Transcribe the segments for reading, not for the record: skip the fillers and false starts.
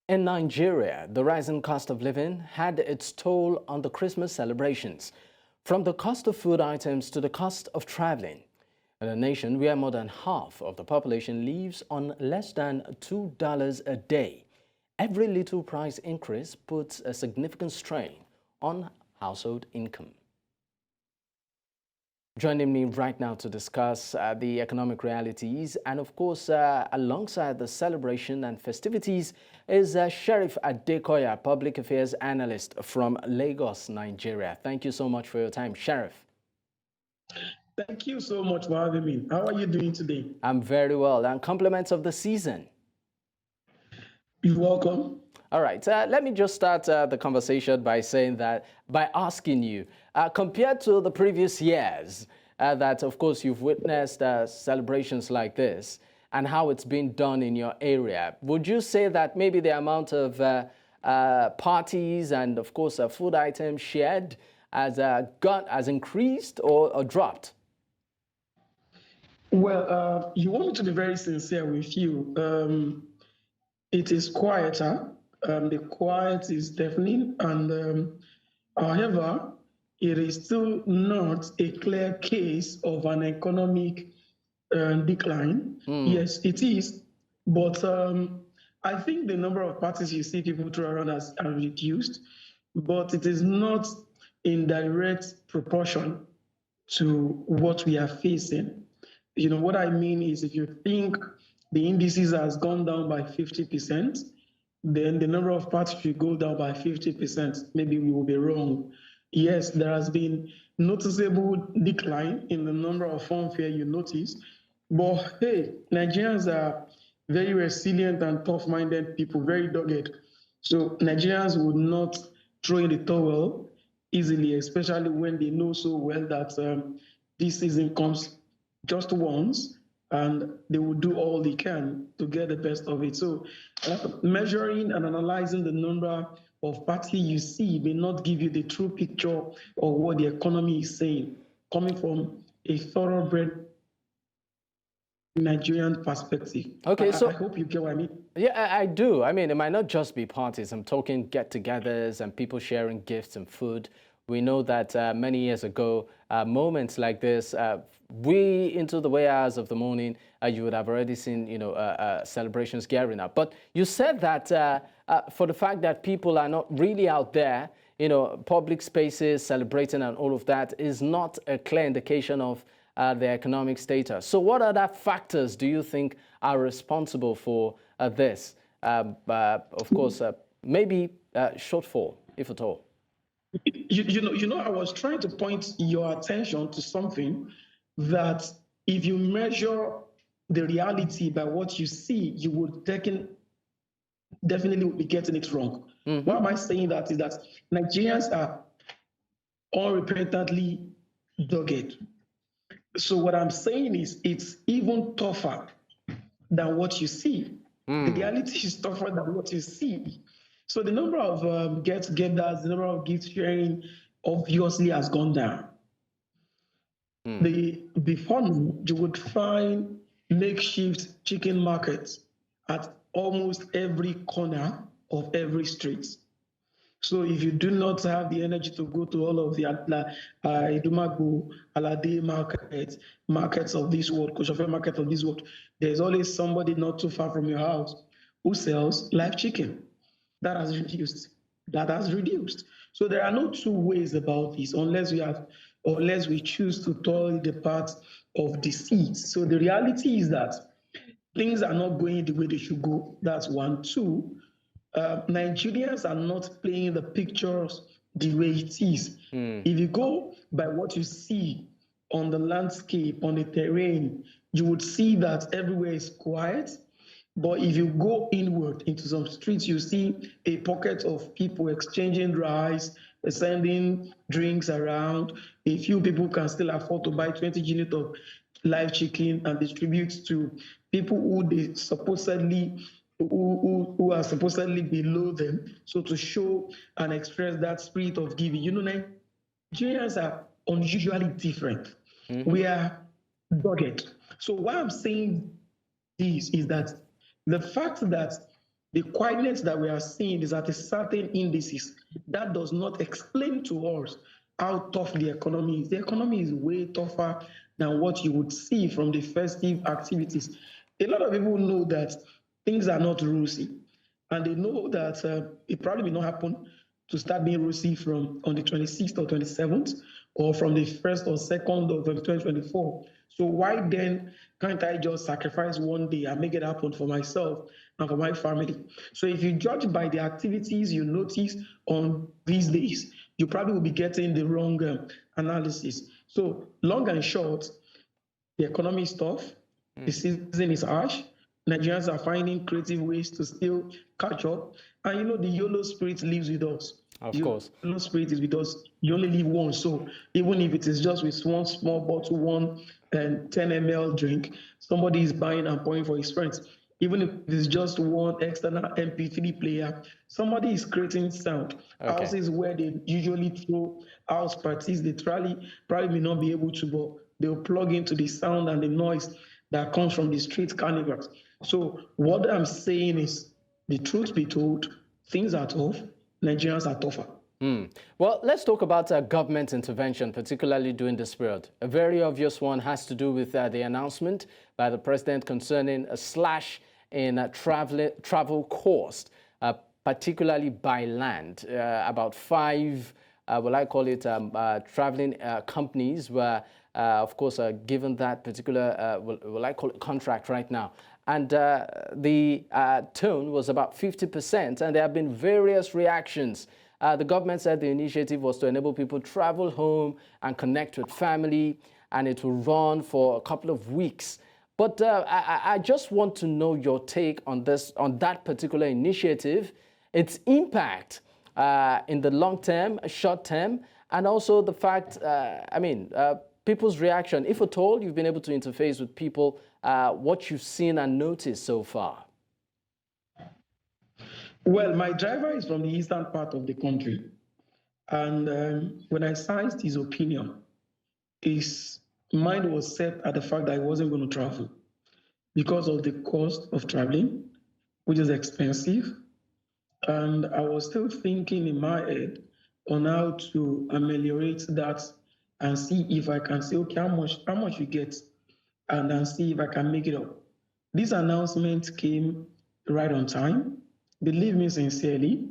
In Nigeria, the rising cost of living had its toll on the Christmas celebrations, from the cost of food items to the cost of traveling. In a nation where more than half of the population lives on less than $2 a day, every little price increase puts a significant strain on household income. Joining me right now to discuss the economic realities and, of course, alongside the celebration and festivities is Sheriff Adekoya, Public Affairs Analyst from Lagos, Nigeria. Thank you so much for your time, Sheriff. Thank you so much for having me. How are you doing today? I'm very well, and compliments of the season. You're welcome. All right, let me just start the conversation by saying that, by asking you, compared to the previous years, that of course you've witnessed celebrations like this and how it's been done in your area, would you say that maybe the amount of parties and of course food items shared has increased or dropped? Well, you want me to be very sincere with you. It is quieter. The quiet is deafening, and however, it is still not a clear case of an economic decline. Yes, it is, but I think the number of parties you see people throw around has reduced, but it is not in direct proportion to what we are facing. You know, what I mean is, if you think the indices has gone down by 50%, then the number of parties should go down by 50%. Maybe we will be wrong. Yes, there has been noticeable decline in the number of funfair you notice, but hey, Nigerians are very resilient and tough-minded people, very dogged. So Nigerians would not throw in the towel easily, especially when they know so well that this season comes just once, and they will do all they can to get the best of it. So measuring and analyzing the number of parties you see may not give you the true picture of what the economy is saying, coming from a thoroughbred Nigerian perspective. Okay, so I hope you get what I mean. Yeah, I do. I mean, it might not just be parties. I'm talking get-togethers and people sharing gifts and food. We know that many years ago, moments like this, into the wee hours of the morning, you would have already seen, celebrations gearing up. But you said that for the fact that people are not really out there, public spaces celebrating and all of that is not a clear indication of their economic status. So what other factors do you think are responsible for this? Of course, maybe shortfall, if at all. I was trying to point your attention to something that if you measure the reality by what you see, you would definitely be getting it wrong. Why am I saying that? Is that Nigerians are unrepentantly dogged. So what I'm saying is it's even tougher than what you see. The reality is tougher than what you see. So the number of get-togethers, the number of gift sharing obviously has gone down. Before you would find makeshift chicken markets at almost every corner of every street. So if you do not have the energy to go to all of the Idumagu, Alade markets of this world, Koshofe market of this world, there's always somebody not too far from your house who sells live chicken. That has reduced. So there are no two ways about this unless we choose to toil the path of deceit. So the reality is that things are not going the way they should go. That's one. Two, Nigerians are not playing the pictures the way it is. If you go by what you see on the landscape, on the terrain, you would see that everywhere is quiet. But if you go inward into some streets, you see a pocket of people exchanging rice, sending drinks around. A few people can still afford to buy 20 units of live chicken and distribute to people who are supposedly below them. So to show and express that spirit of giving. Nigerians are unusually different. We are dogged. So why I'm saying this is that the fact that The quietness that we are seeing is at a certain indices. That does not explain to us how tough the economy is. The economy is way tougher than what you would see from the festive activities. A lot of people know that things are not rosy, and they know that it probably will not happen to start being rosy from on the 26th or 27th, or from the 1st or 2nd of 2024. So why then can't I just sacrifice one day and make it happen for myself and for my family? So if you judge by the activities you notice on these days, you probably will be getting the wrong analysis. So long and short, the economy is tough. The season is harsh. Nigerians are finding creative ways to still catch up. And the YOLO spirit lives with us. Of course. YOLO spirit is with us. You only live once. So even if it is just with one small bottle, one and 10 ml drink, somebody is buying and pouring for his friends. Even if it's just one external MP3 player, somebody is creating sound. Okay. Houses where they usually throw house parties, they probably may not be able to, but they'll plug into the sound and the noise that comes from the street carnivals. So what I'm saying is, the truth be told, things are tough. Nigerians are tougher. Well, let's talk about government intervention, particularly during this period. A very obvious one has to do with the announcement by the president concerning a slash in travel cost, particularly by land. About 5, traveling companies were, of course, given that particular, contract right now. And the tone was about 50%, and there have been various reactions. The government said the initiative was to enable people travel home and connect with family, and it will run for a couple of weeks. But I just want to know your take on that particular initiative, its impact in the long term, short term, and also the fact, people's reaction. If at all you've been able to interface with people, what you've seen and noticed so far. Well, my driver is from the eastern part of the country. And when I sized his opinion, his mind was set at the fact that he wasn't going to travel because of the cost of traveling, which is expensive. And I was still thinking in my head on how to ameliorate that and see if I can say, okay, how much you get, and then see if I can make it up. This announcement came right on time. Believe me sincerely,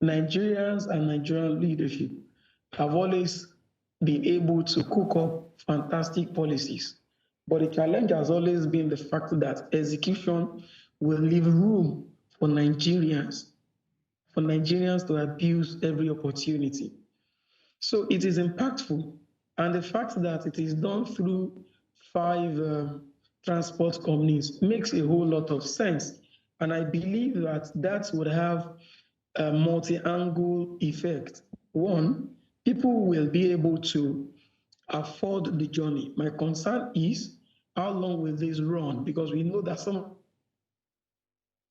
Nigerians and Nigerian leadership have always been able to cook up fantastic policies. But the challenge has always been the fact that execution will leave room for Nigerians to abuse every opportunity. So it is impactful. And the fact that it is done through 5 transport companies makes a whole lot of sense. And I believe that would have a multi-angle effect. One, people will be able to afford the journey. My concern is, how long will this run? Because we know that some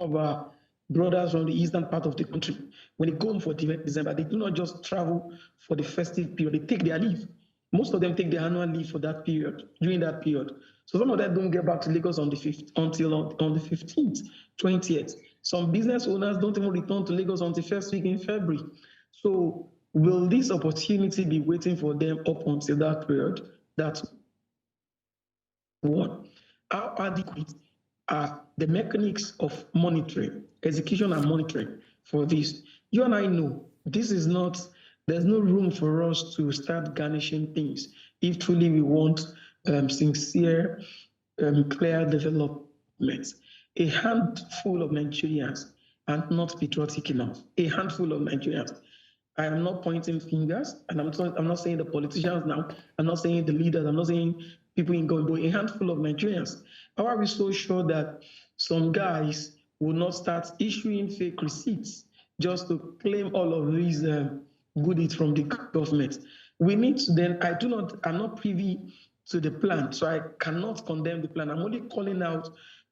of our brothers from the eastern part of the country, when they go home for December, they do not just travel for the festive period, they take their leave. Most of them take their annual leave for that period, during that period. So some of them don't get back to Lagos on the 5th, until on the 15th, 20th. Some business owners don't even return to Lagos until first week in February. So will this opportunity be waiting for them up until that period? That's one. How adequate are the mechanics of monitoring, execution and monitoring for this? You and I know this is not, there's no room for us to start garnishing things if truly we want sincere, clear development. A handful of Nigerians are not patriotic enough. A handful of Nigerians. I am not pointing fingers, and I'm not saying the politicians now, I'm not saying the leaders, I'm not saying people in government, but a handful of Nigerians. How are we so sure that some guys will not start issuing fake receipts just to claim all of these goodies from the government? We need to then, I'm not privy to the plan, so I cannot condemn the plan. I'm only calling out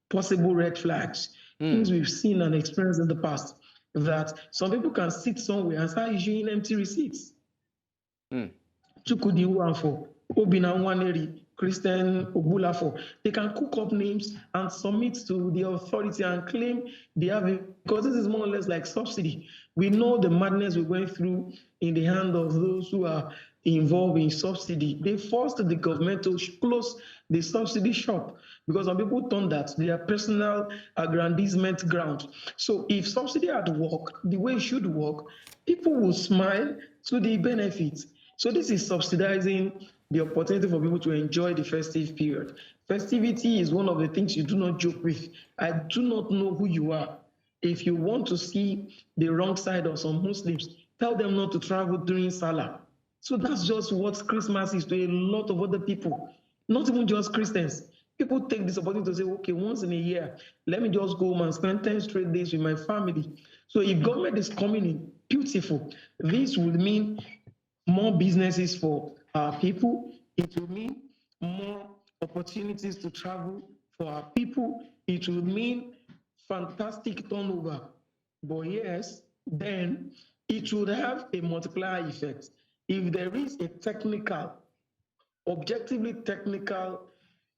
possible red flags, things we've seen and experienced in the past, that some people can sit somewhere and start issuing empty receipts. Chukwudi Nwafor, Obinna Nwaneri, Christian Obulafo. They can cook up names and submit to the authority and claim they have it, because this is more or less like subsidy. We know the madness we went through in the hand of those who are involved in subsidy. They forced the government to close the subsidy shop because some people turned that their personal aggrandizement ground. So if subsidy had worked the way it should work, people will smile to the benefits. So this is subsidizing the opportunity for people to enjoy the festive period. Festivity is one of the things you do not joke with. I do not know who you are. If you want to see the wrong side of some Muslims, tell them not to travel during Salah. So that's just what Christmas is to a lot of other people, not even just Christians. People take this opportunity to say, okay, once in a year, let me just go home and spend 10 straight days with my family. So if government is coming in, beautiful. This would mean more businesses for our people. It will mean more opportunities to travel for our people. It will mean fantastic turnover. But yes, then it would have a multiplier effect. If there is a technical, objectively technical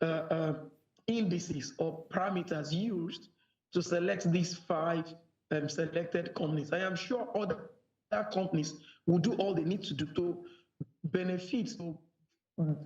uh, uh, indices or parameters used to select these five selected companies, I am sure other companies will do all they need to do to benefit, to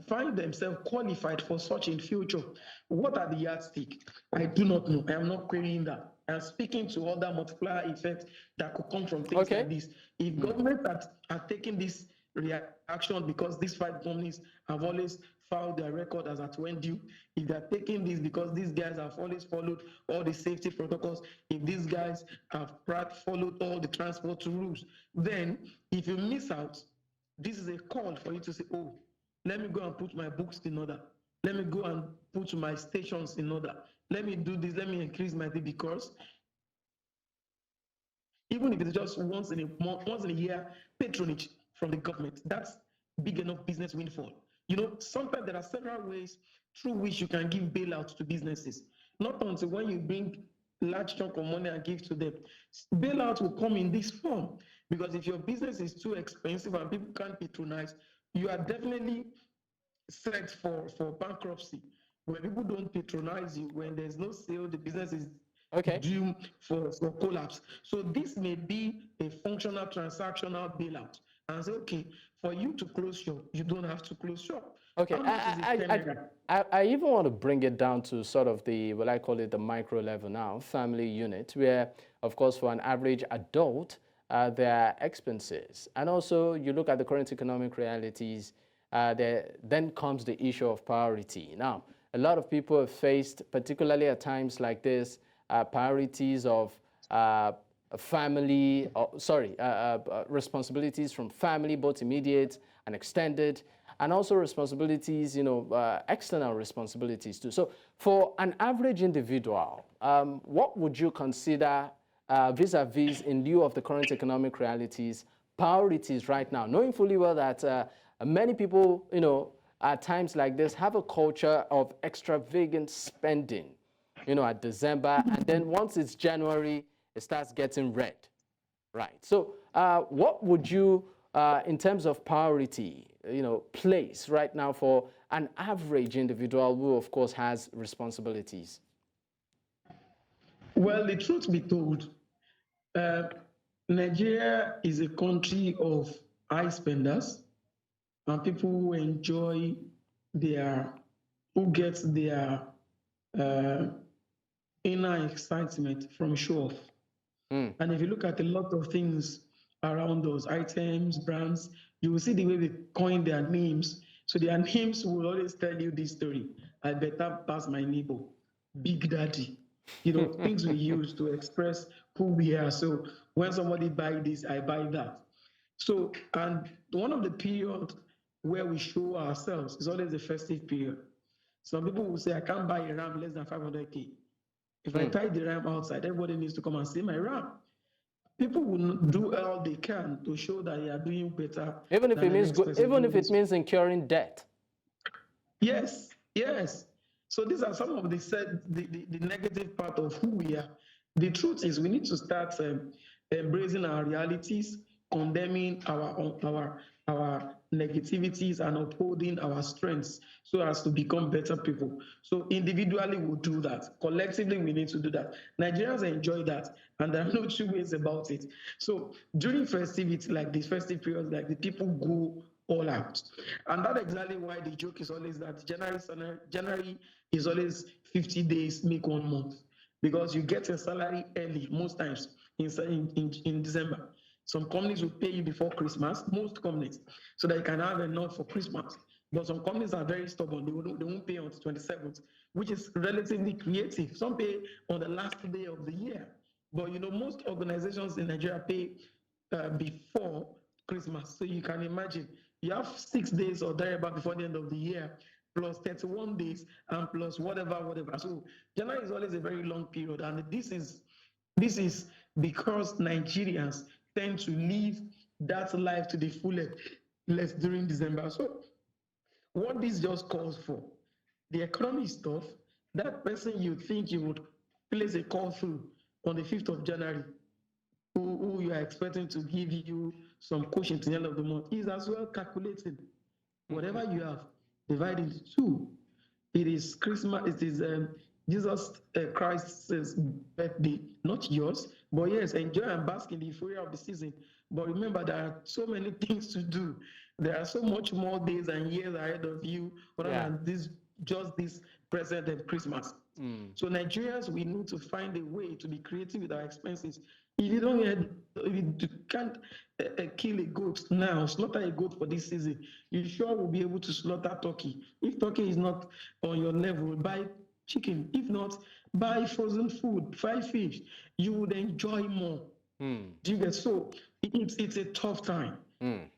find themselves qualified for such in future. What are the yardstick? I do not know. I am not querying that. I'm speaking to other multiplier effects that could come from things like this. If government are taking this reaction because these five companies have always filed their record as at when due, if they're taking this because these guys have always followed all the safety protocols, if these guys have followed all the transport rules, then if you miss out, this is a call for you to say, oh, let me go and put my books in order. Let me go and put my stations in order. Let me do this. Let me increase my day, because even if it's just once in a month, once in a year, patronage from the government, that's big enough business windfall. You know, sometimes there are several ways through which you can give bailouts to businesses. Not until when you bring large chunk of money and give to them. Bailout will come in this form, because if your business is too expensive and people can't patronize, you are definitely set for bankruptcy. When people don't patronize you, when there's no sale, the business is due for collapse. So this may be a functional transactional bailout. And say, okay, for you to close shop, you don't have to close shop. Okay, I even want to bring it down to sort of the, what I call it, the micro level now, family unit, where, of course, for an average adult, there are expenses. And also, you look at the current economic realities, then comes the issue of priority. Now, a lot of people have faced, particularly at times like this, priorities of family, responsibilities from family, both immediate and extended, and also responsibilities, external responsibilities too. So for an average individual, what would you consider vis-a-vis, in lieu of the current economic realities, priorities right now, knowing fully well that many people, at times like this, have a culture of extravagant spending, at December, and then once it's January, it starts getting red, right? So what would you, in terms of priority, place right now for an average individual who, of course, has responsibilities? Well, the truth be told, Nigeria is a country of high spenders and people who enjoy who get their inner excitement from show off. And if you look at a lot of things around those items, brands, you will see the way they coin their names. So their names will always tell you this story. I better pass my neighbor, Big Daddy. Things we use to express who we are. So when somebody buys this, I buy that. So, and one of the periods where we show ourselves is always the festive period. Some people will say, I can't buy a RAM less than 500K. If I tie the RAM outside, everybody needs to come and see my RAM. People will do all they can to show that they are doing better. Even if it means incurring debt. Yes, yes. So these are some of the negative part of who we are. The truth is we need to start embracing our realities. condemning our negativities and upholding our strengths so as to become better people. So individually we'll do that. Collectively we need to do that. Nigerians enjoy that, and there are no two ways about it. So during festivity like this, festive periods, like the people go all out. And that's exactly why the joke is always that January is always 50 days, make 1 month. Because you get your salary early most times in December. Some companies will pay you before Christmas, most companies, so that you can have enough for Christmas. But some companies are very stubborn. They won't pay on the 27th, which is relatively creative. Some pay on the last day of the year. But most organizations in Nigeria pay before Christmas. So you can imagine you have 6 days or thereabout before the end of the year, plus 31 days, and plus whatever. So January is always a very long period, and this is because Nigerians tend to live that life to the fullest during December. So what this just calls for, the economy is tough. That person you think you would place a call through on the 5th of January, who you are expecting to give you some cushion to the end of the month, is as well calculating. Whatever you have, divide into two. It is Christmas, it is Jesus Christ's birthday, not yours. But yes, enjoy and bask in the euphoria of the season. But remember, there are so many things to do. There are so much more days and years ahead of you other than just this present of Christmas. So Nigerians, we need to find a way to be creative with our expenses. If you can't kill a goat now, slaughter a goat for this season, you sure will be able to slaughter turkey. If turkey is not on your level, buy chicken. If not, buy frozen food, fry fish. You would enjoy more. Do you get? So it's a tough time.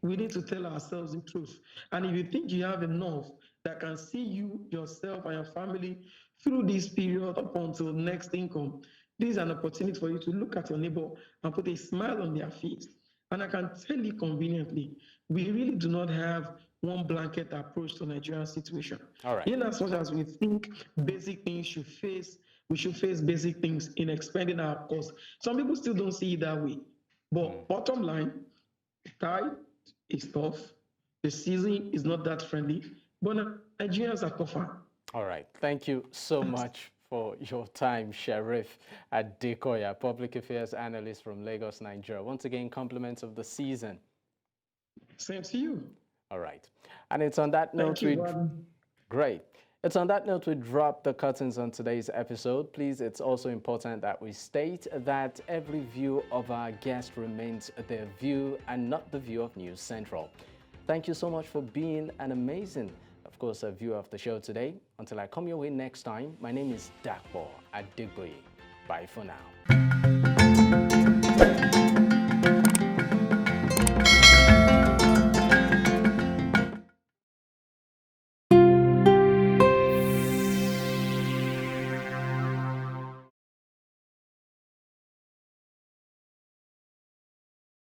We need to tell ourselves the truth. And if you think you have enough that can see you, yourself, and your family through this period up until next income, this is an opportunity for you to look at your neighbor and put a smile on their face. And I can tell you conveniently, we really do not have one blanket approach to Nigerian situation. All right. In as much as we think basic things we should face basic things in expanding our costs. Some people still don't see it that way. But bottom line, tide is tough. The season is not that friendly, but Nigerians are tougher. All right. Thank you so much for your time, Sheriff Adekoya, Public Affairs Analyst from Lagos, Nigeria. Once again, compliments of the season. Same to you. All right. And it's on that note, great. It's on that note we drop the curtains on today's episode. Please, it's also important that we state that every view of our guest remains their view and not the view of News Central. Thank you so much for being an amazing, of course, a viewer of the show today. Until I come your way next time, my name is Dapo Adegboye. Bye for now.